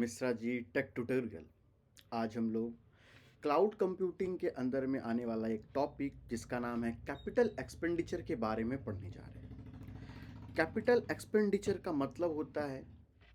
Mishra ji take tutorial. आज हम लोग क्लाउड कंप्यूटिंग के अंदर में आने वाला एक टॉपिक जिसका नाम है कैपिटल एक्सपेंडिचर के बारे में पढ़ने जा रहे हैं। कैपिटल एक्सपेंडिचर का मतलब होता है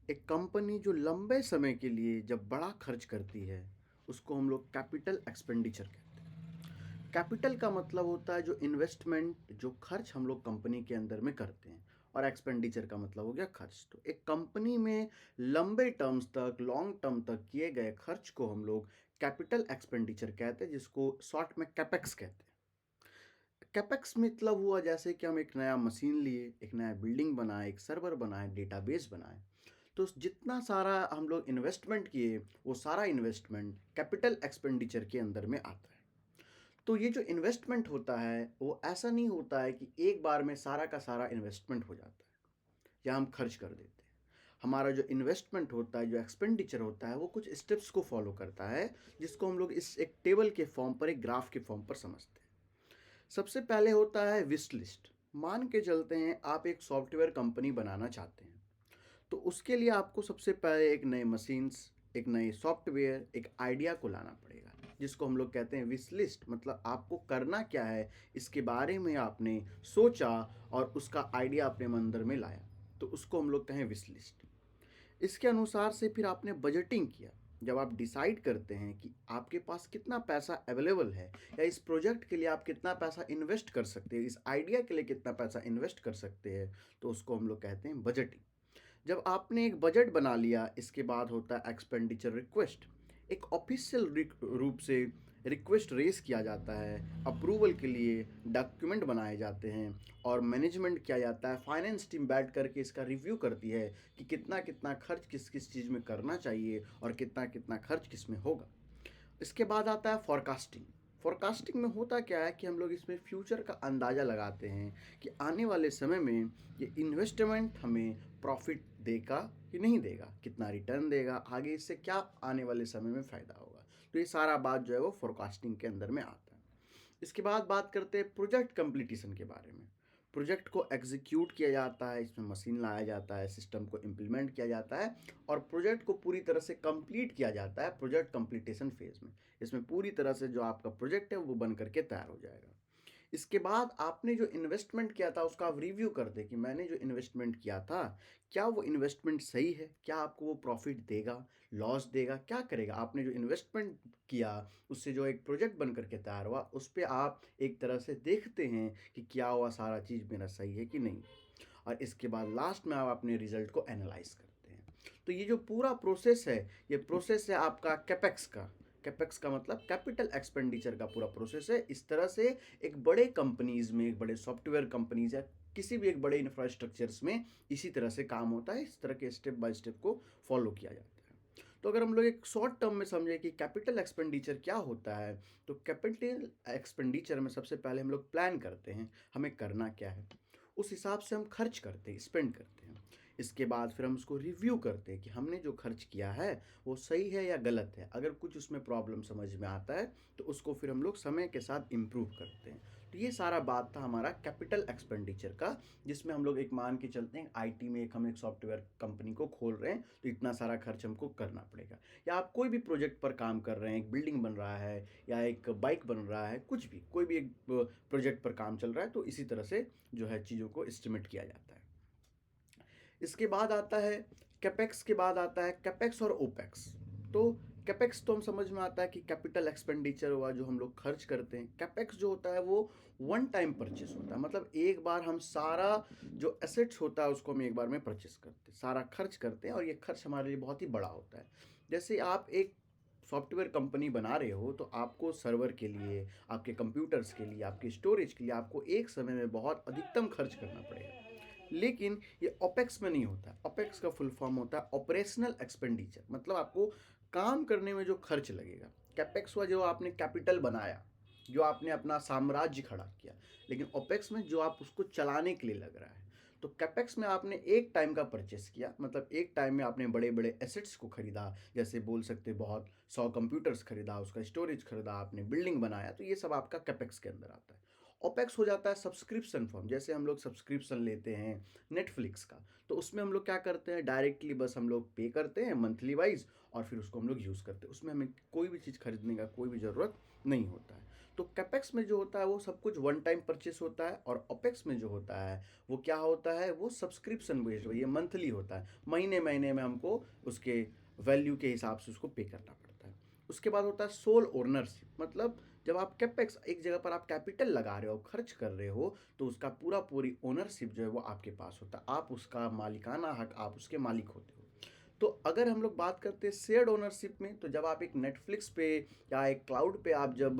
एक कंपनी जो लंबे समय के लिए जब बड़ा खर्च करती है उसको हम लोग कैपिटल एक्सपेंडिचर कहते हैं। कैपिटल का मतलब होता है जो इन्वेस्टमेंट, जो खर्च हम लोग कंपनी के अंदर में करते हैं, और एक्सपेंडिचर का मतलब हो गया खर्च। तो एक कंपनी में लंबे टर्म्स तक, लॉन्ग टर्म तक किए गए खर्च को हम लोग कैपिटल एक्सपेंडिचर कहते हैं, जिसको शॉर्ट में कैपेक्स कहते हैं। कैपेक्स मतलब हुआ जैसे कि हम एक नया मशीन लिए, एक नया बिल्डिंग बनाए, एक सर्वर बनाए, डेटाबेस बनाए, तो जितना सारा हम लोग इन्वेस्टमेंट किए वो सारा इन्वेस्टमेंट कैपिटल एक्सपेंडिचर के अंदर में आता है। तो ये जो इन्वेस्टमेंट होता है वो ऐसा नहीं होता है कि एक बार में सारा का सारा इन्वेस्टमेंट हो जाता है या हम खर्च कर देते हैं। हमारा जो इन्वेस्टमेंट होता है, जो एक्सपेंडिचर होता है, वो कुछ स्टेप्स को फॉलो करता है, जिसको हम लोग इस एक टेबल के फॉर्म पर, एक ग्राफ के फॉर्म पर समझते हैं। सबसे पहले होता है विश लिस्ट। मान के चलते हैं आप एक सॉफ्टवेयर कंपनी बनाना चाहते हैं, तो उसके लिए आपको सबसे पहले एक नए मशीन्स, एक नए सॉफ्टवेयर, एक आइडिया को लाना पड़ेगा, जिसको हम लोग कहते हैं विश लिस्ट। मतलब आपको करना क्या है इसके बारे में आपने सोचा और उसका आइडिया अपने अंदर में लाया, तो उसको हम लोग कहें विश लिस्ट। इसके अनुसार से फिर आपने बजटिंग किया। जब आप डिसाइड करते हैं कि आपके पास कितना पैसा अवेलेबल है या इस प्रोजेक्ट के लिए आप कितना पैसा इन्वेस्ट कर सकते हैं, इस आइडिया के लिए कितना पैसा इन्वेस्ट कर सकते हैं, तो उसको हम लोग कहते हैं बजटिंग। जब आपने एक बजट बना लिया, इसके बाद होता है एक्सपेंडिचर रिक्वेस्ट। एक ऑफिशियल रूप से रिक्वेस्ट रेस किया जाता है, अप्रूवल के लिए डॉक्यूमेंट बनाए जाते हैं और मैनेजमेंट किया जाता है। फाइनेंस टीम बैठ करके इसका रिव्यू करती है कि कितना कितना खर्च किस किस चीज़ में करना चाहिए और कितना कितना खर्च किस में होगा। इसके बाद आता है फॉरकास्टिंग। फॉरकास्टिंग में होता क्या है कि हम लोग इसमें फ्यूचर का अंदाज़ा लगाते हैं कि आने वाले समय में ये इन्वेस्टमेंट हमें प्रॉफिट देगा कि नहीं देगा, कितना रिटर्न देगा, आगे इससे क्या आने वाले समय में फ़ायदा होगा। तो ये सारा बात जो है वो फॉरकास्टिंग के अंदर में आता है। इसके बाद बात करते हैं प्रोजेक्ट कंप्लीटेशन के बारे में। प्रोजेक्ट को एग्जीक्यूट किया जाता है, इसमें मशीन लाया जाता है, सिस्टम को इम्प्लीमेंट किया जाता है और प्रोजेक्ट को पूरी तरह से कंप्लीट किया जाता है प्रोजेक्ट कंप्लीटेशन फेज में। इसमें पूरी तरह से जो आपका प्रोजेक्ट है वो बन करके तैयार हो जाएगा। इसके बाद आपने जो इन्वेस्टमेंट किया था उसका आप रिव्यू कर दे कि मैंने जो इन्वेस्टमेंट किया था, क्या वो इन्वेस्टमेंट सही है, क्या आपको वो प्रॉफिट देगा, लॉस देगा, क्या करेगा। आपने जो इन्वेस्टमेंट किया उससे जो एक प्रोजेक्ट बन करके तैयार हुआ, उस पर आप एक तरह से देखते हैं कि क्या हुआ, सारा चीज़ मेरा सही है कि नहीं। और इसके बाद लास्ट में आप अपने रिजल्ट को एनालाइज करते हैं। तो ये जो पूरा प्रोसेस है, ये प्रोसेस है आपका कैपेक्स का। कैपेक्स का मतलब कैपिटल एक्सपेंडिचर का पूरा प्रोसेस है। इस तरह से एक बड़े कंपनीज में, एक बड़े सॉफ्टवेयर कंपनीज या किसी भी एक बड़े इंफ्रास्ट्रक्चर्स में इसी तरह से काम होता है। इस तरह के स्टेप बाय स्टेप को फॉलो किया जाता है। तो अगर हम लोग एक शॉर्ट टर्म में समझे कि कैपिटल एक्सपेंडिचर क्या होता है, तो कैपिटल एक्सपेंडिचर में सबसे पहले हम लोग प्लान करते हैं हमें करना क्या है, उस हिसाब से हम खर्च करते हैं, स्पेंड करते हैं। इसके बाद फिर हम उसको रिव्यू करते हैं कि हमने जो खर्च किया है वो सही है या गलत है। अगर कुछ उसमें प्रॉब्लम समझ में आता है तो उसको फिर हम लोग समय के साथ इम्प्रूव करते हैं। तो ये सारा बात था हमारा कैपिटल एक्सपेंडिचर का, जिसमें हम लोग एक मान के चलते हैं आईटी में हम एक सॉफ्टवेयर कंपनी को खोल रहे हैं तो इतना सारा खर्च हमको करना पड़ेगा। या आप कोई भी प्रोजेक्ट पर काम कर रहे हैं, एक बिल्डिंग बन रहा है या एक बाइक बन रहा है, कुछ भी कोई भी एक प्रोजेक्ट पर काम चल रहा है, तो इसी तरह से जो है चीज़ों को एस्टिमेट किया जाता है। इसके बाद आता है कैपेक्स, के बाद आता है कैपेक्स और ओपेक्स। तो कैपेक्स तो हम समझ में आता है कि कैपिटल एक्सपेंडिचर हुआ जो हम लोग खर्च करते हैं। कैपेक्स जो होता है वो वन टाइम परचेस होता है, मतलब एक बार हम सारा जो एसेट्स होता है उसको हम एक बार में परचेस करते हैं, सारा खर्च करते हैं, और ये खर्च हमारे लिए बहुत ही बड़ा होता है। जैसे आप एक सॉफ्टवेयर कंपनी बना रहे हो तो आपको सर्वर के लिए, आपके कंप्यूटर्स के लिए, आपके स्टोरेज के लिए आपको एक समय में बहुत अधिकतम खर्च करना पड़ेगा। लेकिन ये ओपेक्स में नहीं होता। ओपेक्स का फुल फॉर्म होता है ऑपरेशनल एक्सपेंडिचर, मतलब आपको काम करने में जो खर्च लगेगा। कैपेक्स हुआ जो आपने कैपिटल बनाया, जो आपने अपना साम्राज्य खड़ा किया, लेकिन ओपेक्स में जो आप उसको चलाने के लिए लग रहा है। तो कैपेक्स में आपने एक टाइम का परचेस किया, मतलब एक टाइम में आपने बड़े बड़े एसेट्स को खरीदा, जैसे बोल सकते बहुत 100 कंप्यूटर्स खरीदा, उसका स्टोरेज खरीदा, आपने बिल्डिंग बनाया, तो ये सब आपका कैपेक्स के अंदर आता है। ओपेक्स हो जाता है सब्सक्रिप्शन फॉर्म, जैसे हम लोग सब्सक्रिप्शन लेते हैं नेटफ्लिक्स का, तो उसमें हम लोग क्या करते हैं, डायरेक्टली बस हम लोग पे करते हैं मंथली वाइज और फिर उसको हम लोग यूज़ करते हैं, उसमें हमें कोई भी चीज़ खरीदने का कोई भी ज़रूरत नहीं होता है। तो कैपेक्स में जो होता है वो सब कुछ वन टाइम परचेस होता है, और ओपेक्स में जो होता है वो क्या होता है, वो सब्सक्रिप्शन बेस्ड, ये मंथली होता है, महीने महीने में हमको उसके वैल्यू के हिसाब से उसको पे करना पड़ता है। उसके बाद होता है सोल ओनरशिप, मतलब जब आप कैपेक्स एक जगह पर आप कैपिटल लगा रहे हो, खर्च कर रहे हो, तो उसका पूरा पूरी ओनरशिप जो है वो आपके पास होता है, आप उसका मालिकाना हक, आप उसके मालिक होते हो। तो अगर हम लोग बात करते हैं शेयर्ड ओनरशिप में, तो जब आप एक नेटफ्लिक्स पे या एक क्लाउड पे आप जब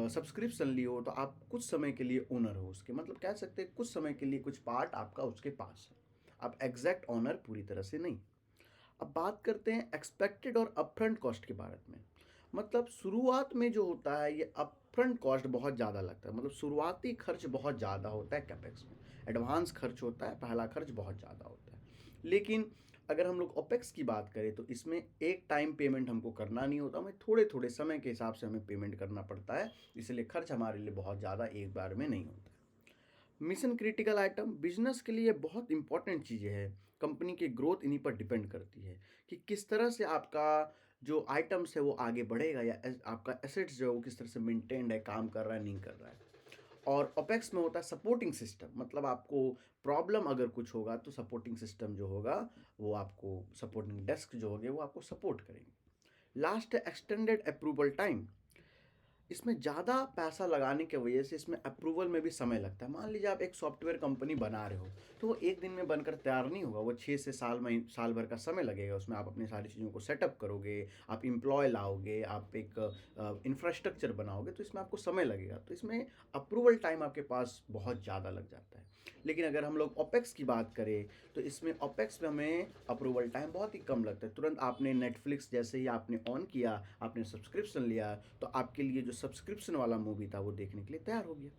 सब्सक्रिप्शन लिए हो, तो आप कुछ समय के लिए ओनर हो उसके, मतलब कह सकते हैं कुछ समय के लिए कुछ पार्ट आपका उसके पास है, आप एग्जैक्ट ओनर पूरी तरह से नहीं। अब बात करते हैं एक्सपेक्टेड और अपफ्रंट कॉस्ट के बारे में। मतलब शुरुआत में जो होता है ये अपफ्रंट कॉस्ट बहुत ज़्यादा लगता है, मतलब शुरुआती खर्च बहुत ज़्यादा होता है कैपेक्स में, एडवांस खर्च होता है, पहला खर्च बहुत ज़्यादा होता है। लेकिन अगर हम लोग ओपेक्स की बात करें तो इसमें एक टाइम पेमेंट हमको करना नहीं होता, हमें थोड़े थोड़े समय के हिसाब से हमें पेमेंट करना पड़ता है, इसलिए खर्च हमारे लिए बहुत ज़्यादा एक बार में नहीं होता है। मिशन क्रिटिकल आइटम बिजनेस के लिए बहुत इंपॉर्टेंट चीज़ें हैं, कंपनी की ग्रोथ इन्हीं पर डिपेंड करती है कि किस तरह से आपका जो आइटम्स है वो आगे बढ़ेगा, या आपका एसेट्स जो है वो किस तरह से मेंटेन्ड है, काम कर रहा है नहीं कर रहा है। और ओपेक्स में होता है सपोर्टिंग सिस्टम, मतलब आपको प्रॉब्लम अगर कुछ होगा तो सपोर्टिंग सिस्टम जो होगा वो आपको, सपोर्टिंग डेस्क जो होंगे वो आपको सपोर्ट करेंगे। लास्ट है एक्सटेंडेड अप्रूवल टाइम, इसमें ज़्यादा पैसा लगाने की वजह से इसमें अप्रूवल में भी समय लगता है। मान लीजिए आप एक सॉफ्टवेयर कंपनी बना रहे हो, तो वो एक दिन में बनकर तैयार नहीं होगा, वो 6 से साल भर का समय लगेगा, उसमें आप अपनी सारी चीज़ों को सेटअप करोगे, आप एम्प्लॉय लाओगे, आप एक इंफ्रास्ट्रक्चर बनाओगे, तो इसमें आपको समय लगेगा, तो इसमें अप्रूवल टाइम आपके पास बहुत ज़्यादा लग जाता है। लेकिन अगर हम लोग ओपेक्स की बात करें तो इसमें ओपेक्स में हमें अप्रूवल टाइम बहुत ही कम लगता है, तुरंत आपने नेटफ्लिक्स जैसे ही आपने ऑन किया, आपने सब्सक्रिप्शन लिया, तो आपके लिए जो सब्सक्रिप्शन वाला मूवी था वो देखने के लिए तैयार हो गया।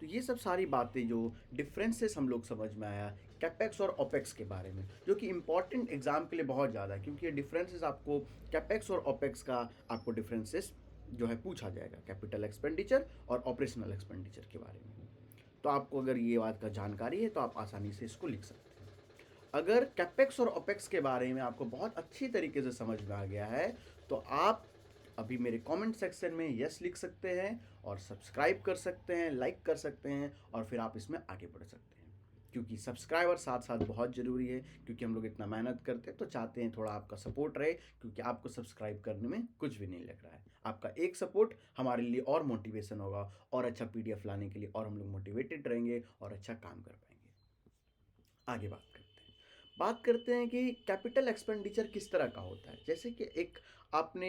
तो ये सब सारी बातें जो डिफरेंसेस हम लोग समझ में आया कैपेक्स और ओपेक्स के बारे में, जो कि इंपॉर्टेंट एग्जाम के लिए बहुत ज़्यादा है, क्योंकि ये डिफरेंसेस आपको कैपेक्स और ओपेक्स का आपको डिफरेंसेस जो है पूछा जाएगा, कैपिटल एक्सपेंडिचर और ऑपरेशनल एक्सपेंडिचर के बारे में। तो आपको अगर ये बात का जानकारी है तो आप आसानी से इसको लिख सकते हैं। अगर कैपेक्स और ओपेक्स के बारे में आपको बहुत अच्छी तरीके से समझ में आ गया है, तो आप अभी मेरे कमेंट सेक्शन में यस लिख सकते हैं और सब्सक्राइब कर सकते हैं, लाइक कर सकते हैं, और फिर आप इसमें आगे बढ़ सकते हैं, क्योंकि सब्सक्राइबर साथ साथ बहुत ज़रूरी है, क्योंकि हम लोग इतना मेहनत करते हैं तो चाहते हैं थोड़ा आपका सपोर्ट रहे, क्योंकि आपको सब्सक्राइब करने में कुछ भी नहीं लग रहा है, आपका एक सपोर्ट हमारे लिए और मोटिवेशन होगा, और अच्छा पीडीएफ लाने के लिए और हम लोग मोटिवेटेड रहेंगे और अच्छा काम कर पाएंगे। आगे बात करते हैं कि कैपिटल एक्सपेंडिचर किस तरह का होता है। जैसे कि एक आपने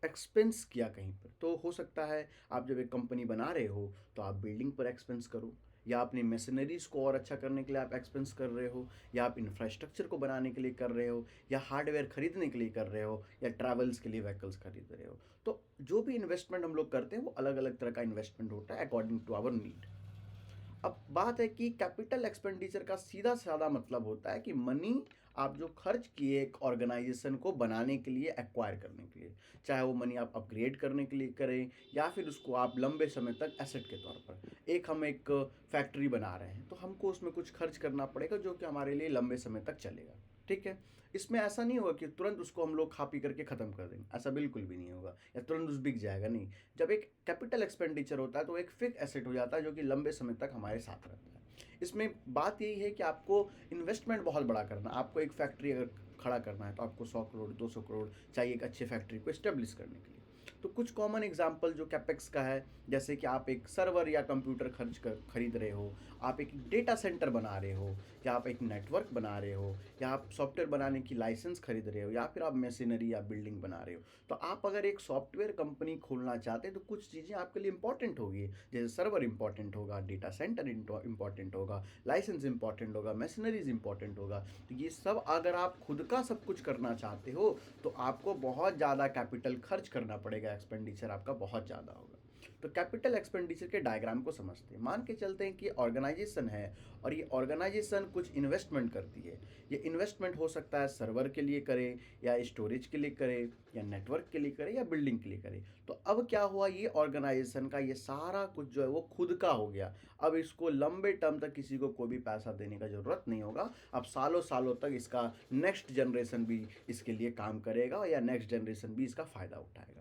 एक्सपेंस किया कहीं पर, तो हो सकता है आप जब एक कंपनी बना रहे हो तो आप बिल्डिंग पर एक्सपेंस करो, या अपनी मशीनरीज को और अच्छा करने के लिए आप एक्सपेंस कर रहे हो, या आप इंफ्रास्ट्रक्चर को बनाने के लिए कर रहे हो, या हार्डवेयर खरीदने के लिए कर रहे हो, या ट्रैवल्स के लिए व्हीकल्स खरीद रहे हो। तो जो भी इन्वेस्टमेंट हम लोग करते हैं वो अलग अलग तरह का इन्वेस्टमेंट होता है अकॉर्डिंग टू आवर नीड। अब बात है कि कैपिटल एक्सपेंडिचर का सीधा साधा मतलब होता है कि मनी आप जो खर्च किए एक ऑर्गेनाइजेशन को बनाने के लिए, एक्वायर करने के लिए, चाहे वो मनी आप अपग्रेड करने के लिए करें या फिर उसको आप लंबे समय तक एसेट के तौर पर, एक हम एक फैक्ट्री बना रहे हैं तो हमको उसमें कुछ खर्च करना पड़ेगा जो कि हमारे लिए लंबे समय तक चलेगा। ठीक है, इसमें ऐसा नहीं होगा कि तुरंत उसको हम लोग खा पी करके ख़त्म कर देंगे, ऐसा बिल्कुल भी नहीं होगा, या तुरंत उस बिक जाएगा, नहीं। जब एक कैपिटल एक्सपेंडिचर होता है तो एक फिक्स एसेट हो जाता है जो कि लंबे समय तक हमारे साथ रहता है। इसमें बात यही है कि आपको इन्वेस्टमेंट बहुत बड़ा करना, आपको एक फैक्ट्री अगर खड़ा करना है तो आपको 100 करोड़ 200 करोड़ चाहिए एक अच्छे फैक्ट्री को इस्टेब्लिश करने के लिए। तो कुछ कॉमन एग्जांपल जो कैपेक्स का है, जैसे कि आप एक सर्वर या कंप्यूटर खरीद रहे हो, आप एक डेटा सेंटर बना रहे हो, या आप एक नेटवर्क बना रहे हो, या आप सॉफ्टवेयर बनाने की लाइसेंस खरीद रहे हो, या फिर आप मशीनरी या बिल्डिंग बना रहे हो। तो आप अगर एक सॉफ्टवेयर कंपनी खोलना चाहते हैं तो कुछ चीज़ें आपके लिए इंपॉर्टेंट होगी, जैसे सर्वर इंपॉर्टेंट होगा, डेटा सेंटर इंपॉर्टेंट होगा, लाइसेंस इंपॉर्टेंट होगा, मशीनरीज इंपॉर्टेंट होगा। तो ये सब अगर आप खुद का सब कुछ करना चाहते हो तो आपको बहुत ज़्यादा कैपिटल खर्च करना पड़ेगा, एक्सपेंडिचर आपका बहुत ज़्यादा होगा। तो कैपिटल एक्सपेंडिचर के डायग्राम को समझते हैं। मान के चलते हैं कि ऑर्गेनाइजेशन है और ये ऑर्गेनाइजेशन कुछ इन्वेस्टमेंट करती है। ये इन्वेस्टमेंट हो सकता है सर्वर के लिए करे, या स्टोरेज के लिए करे, या नेटवर्क के लिए करे, या बिल्डिंग के लिए करे। तो अब क्या हुआ, ये ऑर्गेनाइजेशन का ये सारा कुछ जो है वो खुद का हो गया। अब इसको लंबे टर्म तक किसी को कोई भी पैसा देने का ज़रूरत नहीं होगा। अब सालों सालों तक इसका नेक्स्ट जनरेशन भी इसके लिए काम करेगा, या नेक्स्ट जनरेशन भी इसका फ़ायदा उठाएगा।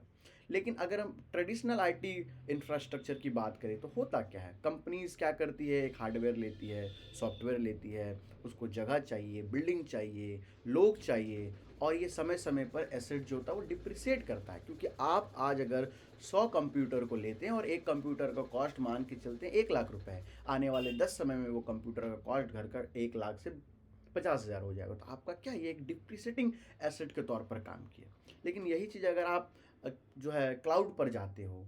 लेकिन अगर हम ट्रेडिशनल आईटी इंफ्रास्ट्रक्चर की बात करें तो होता क्या है, कंपनीज क्या करती है, एक हार्डवेयर लेती है, सॉफ्टवेयर लेती है, उसको जगह चाहिए, बिल्डिंग चाहिए, लोग चाहिए, और ये समय समय पर एसेट जो होता है वो डिप्रिसिएट करता है। क्योंकि आप आज अगर 100 कंप्यूटर को लेते हैं और एक कंप्यूटर का कॉस्ट मान के चलते हैं 1 लाख रुपए है, आने वाले 10 समय में वो कंप्यूटर का कॉस्ट घर का 1 लाख से 50,000 हो जाएगा। तो आपका क्या, ये एक डिप्रिसिएटिंग एसेट के तौर पर काम किया। लेकिन यही चीज़ अगर आप जो है क्लाउड पर जाते हो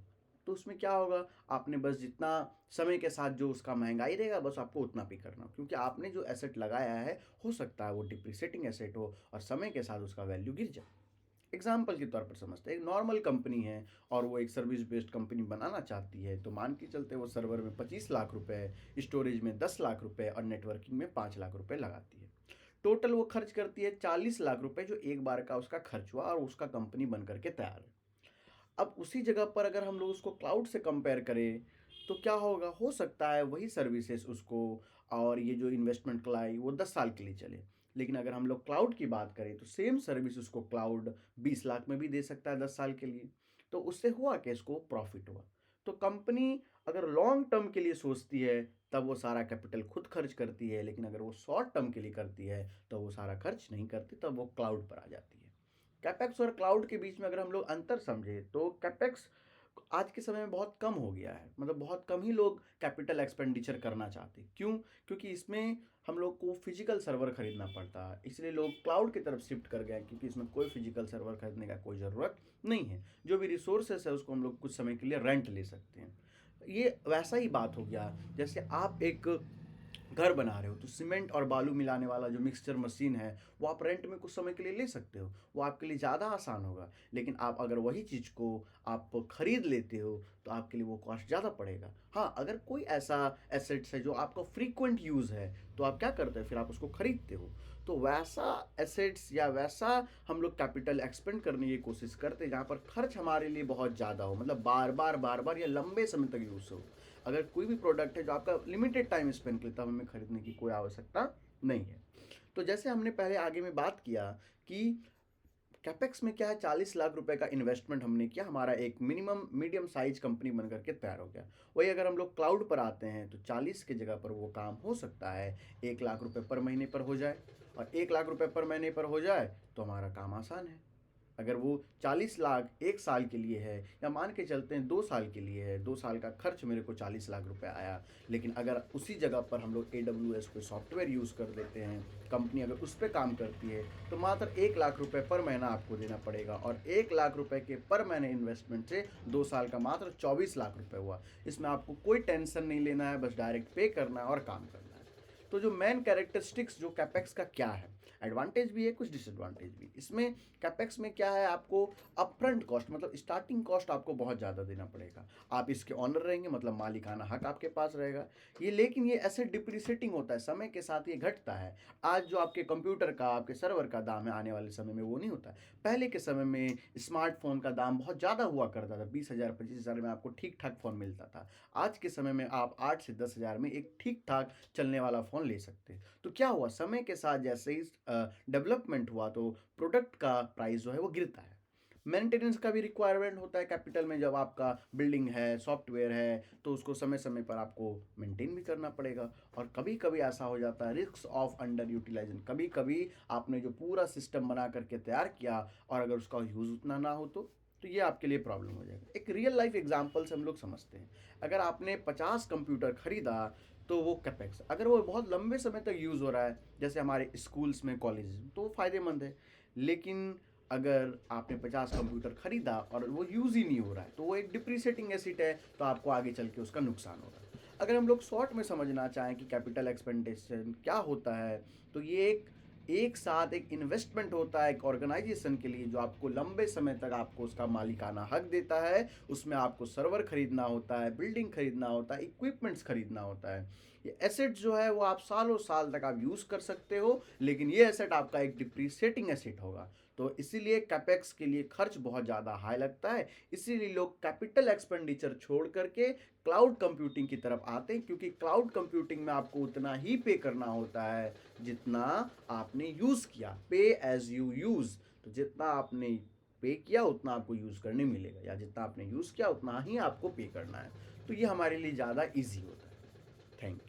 तो उसमें क्या होगा, आपने बस जितना समय के साथ जो उसका महंगाई रहेगा बस आपको उतना पे करना हो, क्योंकि आपने जो एसेट लगाया है हो सकता है वो डिप्रिसिएटिंग एसेट हो और समय के साथ उसका वैल्यू गिर जाए। एग्जाम्पल के तौर पर समझते हैं, एक नॉर्मल कंपनी है और वो एक सर्विस बेस्ड कंपनी बनाना चाहती है। तो मान के चलते वो सर्वर में 25 लाख रुपए, स्टोरेज में 10 लाख रुपए और नेटवर्किंग में 5 लाख रुपए लगाती है। टोटल वो खर्च करती है 40 लाख रुपए, जो एक बार का उसका खर्च हुआ और उसका कंपनी बन करके तैयार है। अब उसी जगह पर अगर हम लोग उसको क्लाउड से कंपेयर करें तो क्या होगा, हो सकता है वही सर्विसेज उसको और ये जो इन्वेस्टमेंट लाई वो 10 साल के लिए चले। लेकिन अगर हम लोग क्लाउड की बात करें तो सेम सर्विस उसको क्लाउड 20 लाख में भी दे सकता है 10 साल के लिए। तो उससे हुआ कि इसको प्रॉफिट हुआ। तो कंपनी अगर लॉन्ग टर्म के लिए सोचती है तब वो सारा कैपिटल खुद खर्च करती है, लेकिन अगर वो शॉर्ट टर्म के लिए करती है तो वो सारा खर्च नहीं करती, तब वो क्लाउड पर आ जाती है। कैपेक्स और क्लाउड के बीच में अगर हम लोग अंतर समझे तो कैपेक्स आज के समय में बहुत कम हो गया है। मतलब बहुत कम ही लोग कैपिटल एक्सपेंडिचर करना चाहते हैं। क्यों? क्योंकि इसमें हम लोग को फिजिकल सर्वर खरीदना पड़ता है, इसलिए लोग क्लाउड की तरफ शिफ्ट कर गए हैं, क्योंकि इसमें कोई फिजिकल सर्वर खरीदने का कोई ज़रूरत नहीं है। जो भी रिसोर्सेस है उसको हम लोग कुछ समय के लिए रेंट ले सकते हैं। ये वैसा ही बात हो गया जैसे आप एक घर बना रहे हो तो सीमेंट और बालू मिलाने वाला जो मिक्सचर मशीन है वो आप रेंट में कुछ समय के लिए ले सकते हो, वो आपके लिए ज़्यादा आसान होगा। लेकिन आप अगर वही चीज़ को आप खरीद लेते हो तो आपके लिए वो कॉस्ट ज़्यादा पड़ेगा। हाँ, अगर कोई ऐसा एसेट्स है जो आपका फ्रीक्वेंट यूज़ है तो आप क्या करते हैं, फिर आप उसको खरीदते हो। तो वैसा एसेट्स या वैसा हम लोग कैपिटल एक्सपेंड करने की कोशिश करते हैं जहाँ पर खर्च हमारे लिए बहुत ज़्यादा हो, मतलब बार बार या लंबे समय तक यूज़ हो। अगर कोई भी प्रोडक्ट है जो आपका लिमिटेड टाइम स्पेंड करता है, हमें खरीदने की कोई आवश्यकता नहीं है। तो जैसे हमने पहले आगे में बात किया कि कैपेक्स में क्या है, 40 लाख रुपए का इन्वेस्टमेंट हमने किया, हमारा एक मिनिमम मीडियम साइज कंपनी बन करके तैयार हो गया। वही अगर हम लोग क्लाउड पर आते हैं तो 40 की जगह पर वो काम हो सकता है 1 लाख रुपए पर महीने पर हो जाए। और 1 लाख रुपए पर महीने पर हो जाए तो हमारा काम आसान है। अगर वो 40 लाख 1 साल के लिए है, या मान के चलते हैं 2 साल के लिए है, 2 साल का खर्च मेरे को 40 लाख रुपए आया। लेकिन अगर उसी जगह पर हम लोग AWS पे सॉफ्टवेयर यूज़ कर देते हैं, कंपनी अगर उस पर काम करती है तो मात्र 1 लाख रुपए पर महीना आपको देना पड़ेगा। और 1 लाख रुपए के पर महीने इन्वेस्टमेंट से 2 साल का मात्र 24 लाख रुपए हुआ। इसमें आपको कोई टेंशन नहीं लेना है, बस डायरेक्ट पे करना है और काम करना है। तो जो मेन कैरेक्टरिस्टिक्स जो कैपेक्स का क्या है, एडवांटेज भी है कुछ डिसएडवांटेज भी। इसमें कैपेक्स में क्या है, आपको अपफ्रंट कॉस्ट मतलब स्टार्टिंग कॉस्ट आपको बहुत ज़्यादा देना पड़ेगा। आप इसके ऑनर रहेंगे, मतलब मालिकाना हक आपके पास रहेगा ये। लेकिन ये एसेट डिप्रिसिएटिंग होता है, समय के साथ ये घटता है। आज जो आपके कंप्यूटर का आपके सर्वर का दाम है आने वाले समय में वो नहीं होता है। पहले के समय में स्मार्टफोन का दाम बहुत ज़्यादा हुआ करता था, 20,000 25,000 में आपको ठीक ठाक फ़ोन मिलता था। आज के समय में आप 8 से 10,000 में एक ठीक ठाक चलने वाला फ़ोन ले सकते हैं। तो क्या हुआ, समय के साथ जैसे ही डेवलपमेंट हुआ तो प्रोडक्ट का प्राइस जो है वो गिरता है। मेंटेनेंस का भी रिक्वायरमेंट होता है कैपिटल में। जब आपका बिल्डिंग है, सॉफ्टवेयर है, तो उसको समय समय पर आपको मेंटेन भी करना पड़ेगा। और कभी कभी ऐसा हो जाता है रिस्क ऑफ अंडर यूटिलाइजेशन, कभी कभी आपने जो पूरा सिस्टम बना करके तैयार किया और अगर उसका यूज़ उतना ना हो तो ये आपके लिए प्रॉब्लम हो जाएगा। एक रियल लाइफ एग्जांपल से हम लोग समझते हैं। अगर आपने 50 कंप्यूटर खरीदा तो वो कैपेक्स, अगर वो बहुत लंबे समय तक यूज़ हो रहा है जैसे हमारे स्कूल्स में, कॉलेज में, तो वो फ़ायदेमंद है। लेकिन अगर आपने 50 कंप्यूटर खरीदा और वो यूज़ ही नहीं हो रहा है तो वो एक डिप्रिसिएटिंग एसेट है, तो आपको आगे चल के उसका नुकसान होगा। अगर हम लोग शॉर्ट में समझना चाहें कि कैपिटल एक्सपेंडिचर क्या होता है तो ये एक एक साथ एक इन्वेस्टमेंट होता है एक ऑर्गेनाइजेशन के लिए, जो आपको लंबे समय तक आपको उसका मालिकाना हक देता है। उसमें आपको सर्वर खरीदना होता है, बिल्डिंग खरीदना होता है, इक्विपमेंट्स खरीदना होता है। ये एसेट जो है वो आप सालों साल तक आप यूज़ कर सकते हो, लेकिन ये एसेट आपका एक डिप्रिसिएटिंग एसेट होगा। तो इसीलिए कैपेक्स के लिए खर्च बहुत ज़्यादा हाई लगता है। इसीलिए लोग कैपिटल एक्सपेंडिचर छोड़ करके क्लाउड कंप्यूटिंग की तरफ आते हैं, क्योंकि क्लाउड कंप्यूटिंग में आपको उतना ही पे करना होता है जितना आपने यूज़ किया। पे एज यू यूज़। तो जितना आपने पे किया उतना आपको यूज़ करने मिलेगा, या जितना आपने यूज़ किया उतना ही आपको पे करना है। तो ये हमारे लिए ज़्यादा ईजी होता है। Thank you.